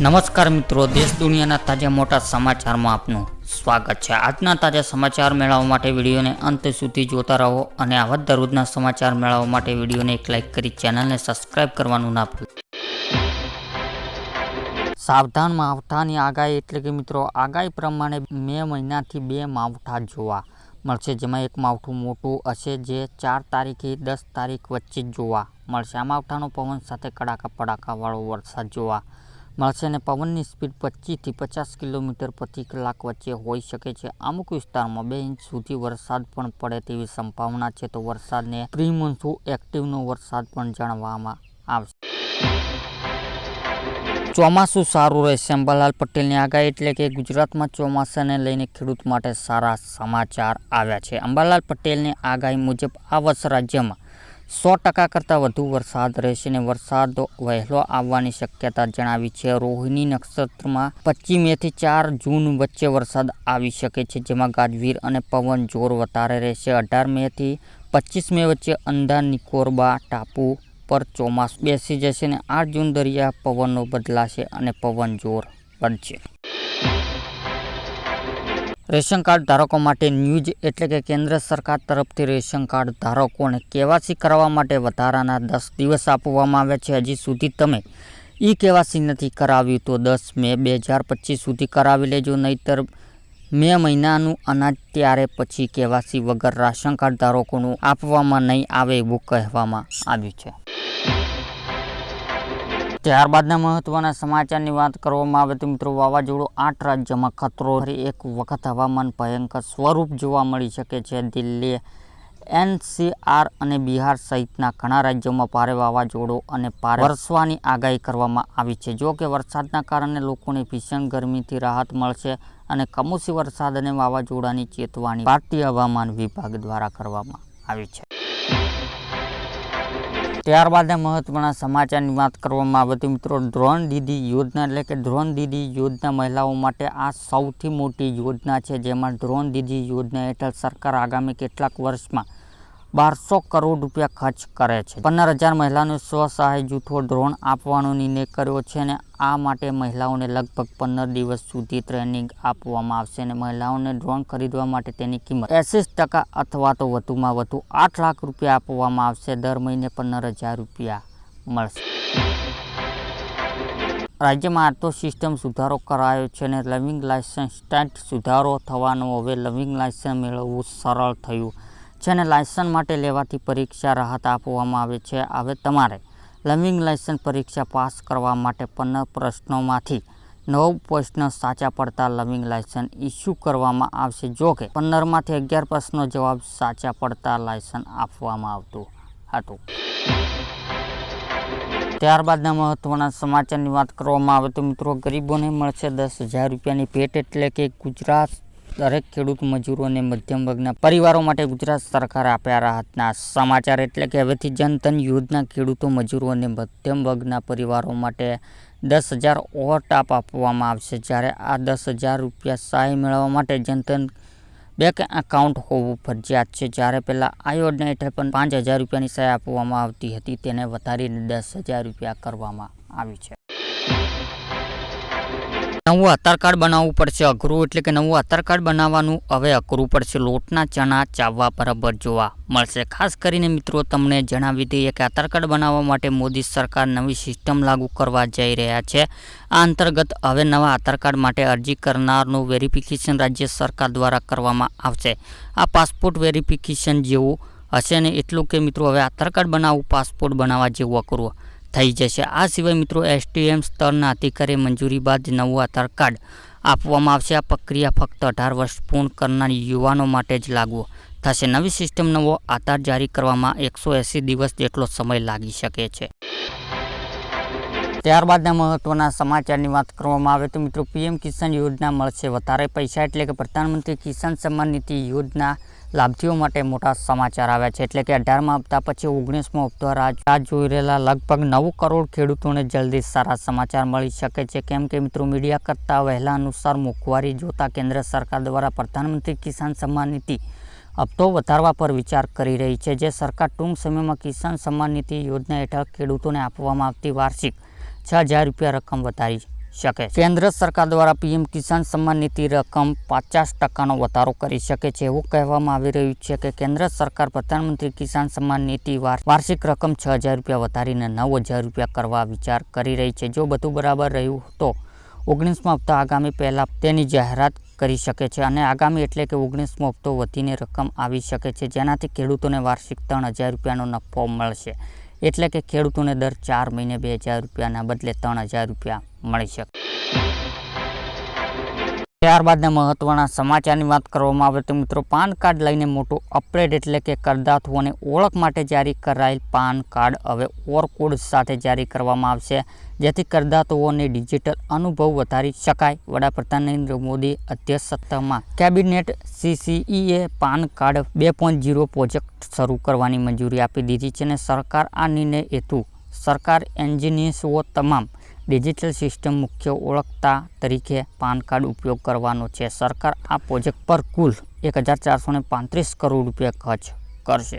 નમસ્કાર મિત્રો, દેશ દુનિયાના તાજા મોટા સમાચારમાં આપનું સ્વાગત છે। આજના તાજા સમાચાર મેળવવા માટે વિડીયોને અંત સુધી જોતા રહો અને આવા દરરોજના સમાચાર મેળવવા માટે વિડીયોને એક લાઇક કરી ચેનલને સબસ્ક્રાઇબ કરવાનું ના ભૂલતા। સાવધાન માવઠાની આગાહી એટલે કે મિત્રો આગાહી પ્રમાણે મે મહિનાથી 2 માવઠા જોવા મળશે, જેમાં એક માવઠું મોટું હશે જે 4 તારીખથી 10 તારીખ વચ્ચે જોવા મળશે। આ માવઠાનો પવન સાથે કડાકા પડાકાવાળો વરસાદ જોવા મળશે અને પવનની સ્પીડ 25 થી 50 કિલોમીટર પ્રતિ કલાક વચ્ચે હોઈ શકે છે। અમુક વિસ્તારમાં 2 ઇંચ સુધી વરસાદ પણ પડે તેવી સંભાવના છે, તો વરસાદને પ્રી મોન્સૂન એક્ટિવનો વરસાદ પણ જાણવામાં આવશે। ચોમાસું સારું રહેશે, અંબાલાલ પટેલની આગાહી એટલે કે ગુજરાતમાં ચોમાસાને લઈને ખેડૂત માટે સારા સમાચાર આવ્યા છે। અંબાલાલ પટેલની આગાહી મુજબ આ વર્ષ રાજ્યમાં 100% કરતાં વધુ વરસાદ રહેશે અને વરસાદ વહેલો આવવાની શક્યતા જણાવી છે। રોહિણી નક્ષત્રમાં 25 મેથી 4 જૂન વચ્ચે વરસાદ આવી શકે છે, જેમાં ગાજવીર અને પવન જોર વધારે રહેશે। 18 મેથી 25 મે વચ્ચે અંદામાન નિકોબાર ટાપુ પર ચોમાસું બેસી જશે અને 8 જૂન દરિયા પવનો બદલાશે અને પવન જોર બનશે। રેશન કાર્ડ ધારકો માટે ન્યૂઝ એટલે કે કેન્દ્ર સરકાર તરફથી રેશન કાર્ડ ધારકોને કેવાયસી કરવા માટે વધારાના 10 દિવસ આપવામાં આવ્યા છે। હજી સુધી તમે કેવાયસી નથી કરાવ્યું તો 10 મે 2025 સુધી કરાવી લેજો, નહીતર મે મહિનાનું અનાજ ત્યારે પછી કેવાયસી વગર રાશન કાર્ડ ધારકોનું આપવામાં નહીં આવે એવું કહેવામાં આવ્યું છે। ત્યારબાદના મહત્વના સમાચારની વાત કરવામાં આવે તો મિત્રો વાવાઝોડું 8 રાજ્યમાં ખતરો, ફરી એક વખત હવામાન ભયંકર સ્વરૂપ જોવા મળી શકે છે। દિલ્હી, NCR અને બિહાર સહિતના ઘણા રાજ્યોમાં ભારે વાવાઝોડું અને ભારે વરસવાની આગાહી કરવામાં આવી છે। જો કે વરસાદના કારણે લોકોને ભીષણ ગરમીથી રાહત મળશે અને કમોસમી વરસાદ અને વાવાઝોડાની ચેતવણી ભારતીય હવામાન વિભાગ દ્વારા કરવામાં આવી છે। ત્યારબાદ મહત્વના સમાચારની વાત કરવામાં આવે તો મિત્રો ડ્રોન દીદી યોજના એટલે કે ડ્રોન દીદી યોજના મહિલાઓ માટે આ સૌથી મોટી યોજના છે, જેમાં ડ્રોન દીદી યોજના હેઠળ સરકાર આગામી કેટલાક વર્ષમાં 1200 કરોડ રૂપિયા ખર્ચ કરે છે। 15,000 મહિલાઓને સ્વસહાય જૂથો ડ્રોન આપવાનો નિર્ણય કર્યો છે અને આ માટે મહિલાઓને લગભગ 15 દિવસ સુધી ટ્રેનિંગ આપવામાં આવશે અને મહિલાઓને ડ્રોન ખરીદવા માટે તેની કિંમત 80% અથવા તો વધુમાં વધુ 8 લાખ રૂપિયા આપવામાં આવશે। દર મહિને 15,000 રૂપિયા મળશે। રાજ્યમાં આર્થો સિસ્ટમ સુધારો કરાયો છે અને લર્નિંગ લાયસન્સ સ્ટેટ સુધારો થવાનો હવે લર્નિંગ લાયસન્સ મેળવવું સરળ થયું છે અને લાયસન્સ માટે લેવાતી પરીક્ષા રાહત આપવામાં આવે છે। હવે તમારે લર્નિંગ લાયસન્સ પરીક્ષા પાસ કરવા માટે 15 પ્રશ્નોમાંથી 9 પ્રશ્ન સાચા પડતા લર્નિંગ લાયસન્સ ઇસ્યુ કરવામાં આવશે। જો કે 15માંથી 11 પ્રશ્નો જવાબ સાચા પડતા લાયસન્સ આપવામાં આવતું હતું। ત્યારબાદના મહત્વના સમાચારની વાત કરવામાં આવે તો મિત્રો ગરીબોને મળશે 10,000 રૂપિયાની ભેટ એટલે કે ગુજરાત દરેક ખેડૂત મજૂરો અને મધ્યમ વર્ગના પરિવારો માટે ગુજરાત સરકારે આપ્યા રાહતના સમાચાર એટલે કે હવેથી જનધન યોજના ખેડૂતો મજૂરો અને મધ્યમ વર્ગના પરિવારો માટે 10,000 ઓવરટાપ આપવામાં આવશે। જ્યારે આ 10,000 રૂપિયા સહાય મેળવવા માટે જનધન બેંક એકાઉન્ટ હોવું ફરજિયાત છે। જ્યારે પહેલાં આ યોજના હેઠળ પણ 5,000 રૂપિયાની સહાય આપવામાં આવતી હતી, તેને વધારીને 10,000 રૂપિયા કરવામાં આવી છે। નવું આધાર કાર્ડ બનાવવું પડશે અઘરું એટલે કે નવું આધાર કાર્ડ બનાવવાનું હવે અઘરું પડશે। લોટના ચણા ચાવવા બરાબર જોવા મળશે। ખાસ કરીને મિત્રો તમને જણાવી દઈએ કે આધાર કાર્ડ બનાવવા માટે મોદી સરકાર નવી સિસ્ટમ લાગુ કરવા જઈ રહ્યા છે। આ અંતર્ગત હવે નવા આધાર કાર્ડ માટે અરજી કરનારનું વેરિફિકેશન રાજ્ય સરકાર દ્વારા કરવામાં આવશે। આ પાસપોર્ટ વેરિફિકેશન જેવું હશે અને એટલું કે મિત્રો હવે આધાર કાર્ડ બનાવવું પાસપોર્ટ બનાવવા જેવું અઘરું થઈ જશે। આ સિવાય મિત્રો STM સ્તરના અધિકારી મંજૂરી બાદ નવું આધાર કાર્ડ આપવામાં આવશે। આ પ્રક્રિયા ફક્ત 18 વર્ષ પૂર્ણ કરનાર યુવાનો માટે જ લાગુ થશે। નવી સિસ્ટમ નવો આધાર જારી કરવામાં 180 દિવસ જેટલો સમય લાગી શકે છે। ત્યારબાદના મહત્વના સમાચારની વાત કરવામાં આવે તો મિત્રો PM કિસાન યોજના મળશે વધારે પૈસા એટલે કે પ્રધાનમંત્રી કિસાન સન્માન નિધિ યોજના લાભાર્થીઓ માટે મોટા સમાચાર આવ્યા છે એટલે કે 18મા હપ્તા પછી 19મો હપ્તો રાહ જોઈ રહેલા લગભગ 9 કરોડ ખેડૂતોને જલ્દી સારા સમાચાર મળી શકે છે। કેમ કે મિત્રો મીડિયા કરતાં વહેલા અનુસાર મોંઘવારી જોતા કેન્દ્ર સરકાર દ્વારા પ્રધાનમંત્રી કિસાન સન્માન નિધિ હપ્તો વધારવા પર વિચાર કરી રહી છે, જે સરકાર ટૂંક સમયમાં કિસાન સન્માન નિધિ યોજના હેઠળ ખેડૂતોને આપવામાં આવતી વાર્ષિક 6,000 રૂપિયા રકમ વધારી શકે. કેન્દ્ર સરકાર દ્વારા પીએમ કિસાન સન્માન નિધિ રકમ 50% વધારો કરી શકે છે એવું કહેવામાં આવી રહ્યું છે કે કેન્દ્ર સરકાર પ્રધાનમંત્રી કિસાન સન્માન નિધિ વાર્ષિક રકમ 6,000 રૂપિયા વધારીને 9,000 રૂપિયા કરવા વિચાર કરી રહી છે. જો બધું બરાબર રહ્યું તો 19મો હપ્તો આગામી પહેલા તેની જાહેરાત કરી શકે છે અને આગામી એટલે કે 19મો હપ્તો વધીને રકમ આવી શકે છે, જેનાથી ખેડૂતોને વાર્ષિક 3,000 રૂપિયાનો નફો મળશે. એટલે કે ખેડૂતોને દર 4 મહિને 2,000 રૂપિયાના બદલે 3,000 રૂપિયા મળી શકે. ત્યારબાદના મહત્વના સમાચારની વાત કરવામાં આવે તો મિત્રો, પાન કાર્ડ લઈને મોટું અપડેટ એટલે કે કરદાતાઓને ઓળખ માટે જારી કરાયેલ પાન કાર્ડ હવે OR કોડ સાથે જારી કરવામાં આવશે, જેથી કરદાતાઓને ડિજિટલ અનુભવ વધારી શકાય. વડાપ્રધાન નરેન્દ્ર મોદી અધ્યક્ષતામાં કેબિનેટ CCEએ પાન કાર્ડ 2.0 પ્રોજેક્ટ શરૂ કરવાની મંજૂરી આપી દીધી છે અને સરકાર આ નિર્ણય હેતુ સરકાર એન્જિનિયર્સો તમામ ડિજિટલ સિસ્ટમ મુખ્ય ઓળખતા તરીકે પાન કાર્ડ ઉપયોગ કરવાનો છે. સરકાર આ પ્રોજેક્ટ પર કુલ 1,435 કરોડ રૂપિયા ખર્ચ કરશે.